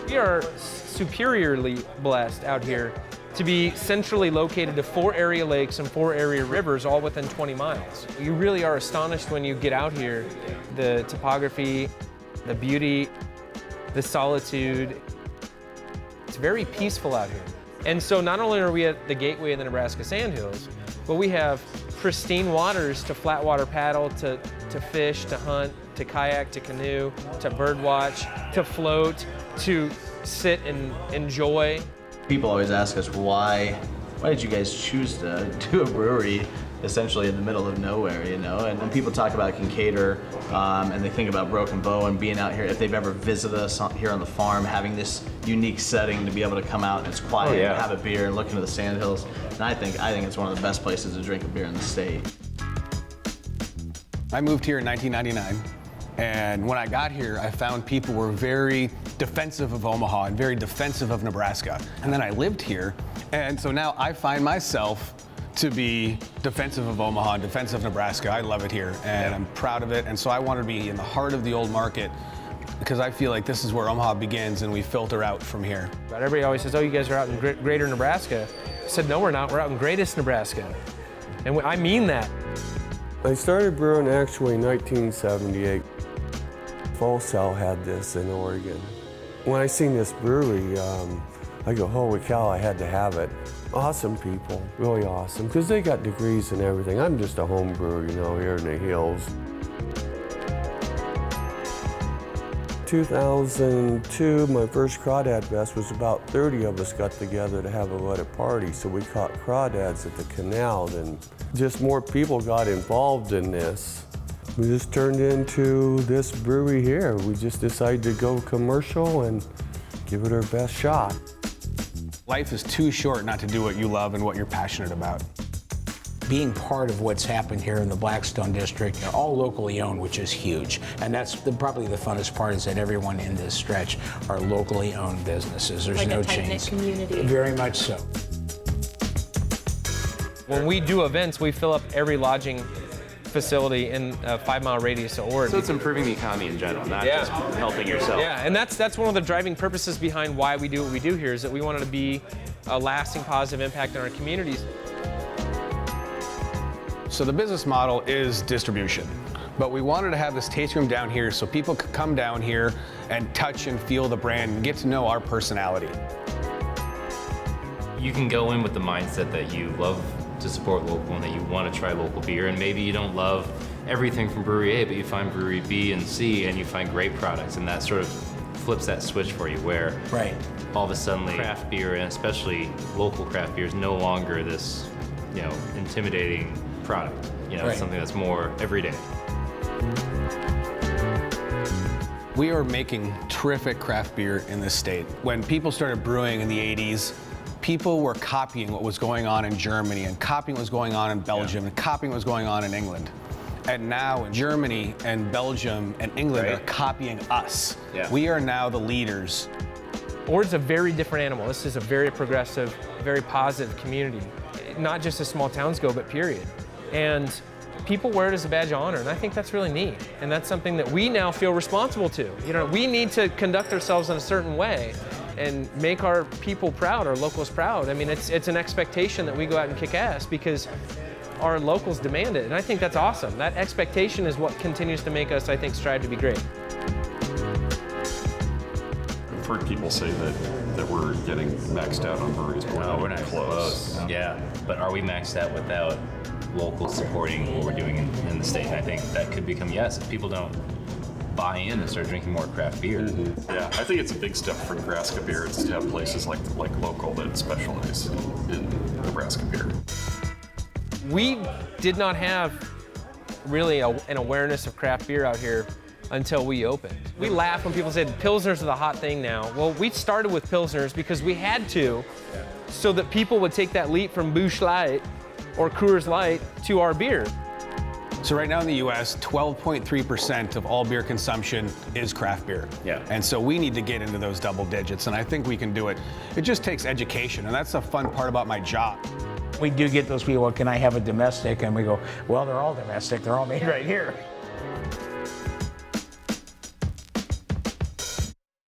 We are superiorly blessed out here to be centrally located to 4 area lakes and 4 area rivers, all within 20 miles. You really are astonished when you get out here. The topography, the beauty, the solitude. It's very peaceful out here. And so not only are we at the gateway of the Nebraska Sandhills, but we have pristine waters to flat water paddle, to fish, to hunt, to kayak, to canoe, to bird watch, to float, to sit and enjoy. People always ask us why did you guys choose to do a brewery essentially in the middle of nowhere, you know? And when people talk about Kincaider and they think about Broken Bow and being out here, if they've ever visited us here on the farm, having this unique setting to be able to come out and it's quiet and have a beer and look into the Sandhills, and I think it's one of the best places to drink a beer in the state. I moved here in 1999, and when I got here, I found people were very defensive of Omaha and very defensive of Nebraska. And then I lived here, and so now I find myself to be defensive of Omaha and defensive of Nebraska. I love it here, and I'm proud of it, and so I want to be in the heart of the old market because I feel like this is where Omaha begins and we filter out from here. But everybody always says, oh, you guys are out in greater Nebraska. I said, no, we're not. We're out in greatest Nebraska. And I mean that. I started brewing actually in 1978. Full Sail had this in Oregon. When I seen this brewery, I go, holy cow, I had to have it. Awesome people, really awesome, because they got degrees and everything. I'm just a home brewer, you know, here in the hills. 2002, my first Crawdad Fest was about 30 of us got together to have a party. So we caught crawdads at the canal, and just more people got involved in this. We just turned into this brewery here. We just decided to go commercial and give it our best shot. Life is too short not to do what you love and what you're passionate about. Being part of what's happened here in the Blackstone District, they're all locally owned, which is huge. And that's probably the funnest part, is that everyone in this stretch are locally owned businesses. There's like no a tight-knit chains. community. Very much so. When we do events, we fill up every lodging facility in a 5-mile radius of Oregon. So it's improving the economy in general, not just helping yourself. Yeah, and that's one of the driving purposes behind why we do what we do here, is that we wanted to be a lasting positive impact on our communities. So the business model is distribution, but we wanted to have this tasting room down here so people could come down here and touch and feel the brand and get to know our personality. You can go in with the mindset that you love to support local and that you want to try local beer, and maybe you don't love everything from Brewery A, but you find Brewery B and C and you find great products, and that sort of flips that switch for you where all of a sudden craft beer, and especially local craft beer, is no longer this, you know, intimidating product. You know, it's something that's more everyday. We are making terrific craft beer in this state. When people started brewing in the 80s, people were copying what was going on in Germany and copying what was going on in Belgium and copying what was going on in England. And now Germany and Belgium and England are copying us. We are now the leaders. Oregon's a very different animal. This is a very progressive, very positive community. Not just as small towns go, but period. And people wear it as a badge of honor, and I think that's really neat. And that's something that we now feel responsible to. You know, we need to conduct ourselves in a certain way and make our people proud, our locals proud. I mean, it's an expectation that we go out and kick ass because our locals demand it, and I think that's awesome. That expectation is what continues to make us, I think, strive to be great. I've heard people say that we're getting maxed out on breweries, but we're not close. Yeah, but are we maxed out without locals supporting what we're doing in the state? And I think that could become yes if people don't buy in and start drinking more craft beer. Yeah, I think it's a big step for Nebraska beer. It's to have places like local that specialize in Nebraska beer. We did not have really an awareness of craft beer out here until we opened. We laugh when people say Pilsners are the hot thing now. Well, we started with Pilsners because we had to, so that people would take that leap from Busch Light or Coors Light to our beer. So right now in the US, 12.3% of all beer consumption is craft beer. Yeah. And so we need to get into those double digits, and I think we can do it. It just takes education, and that's the fun part about my job. We do get those people, can I have a domestic? And we go, well, they're all domestic. They're all made right here.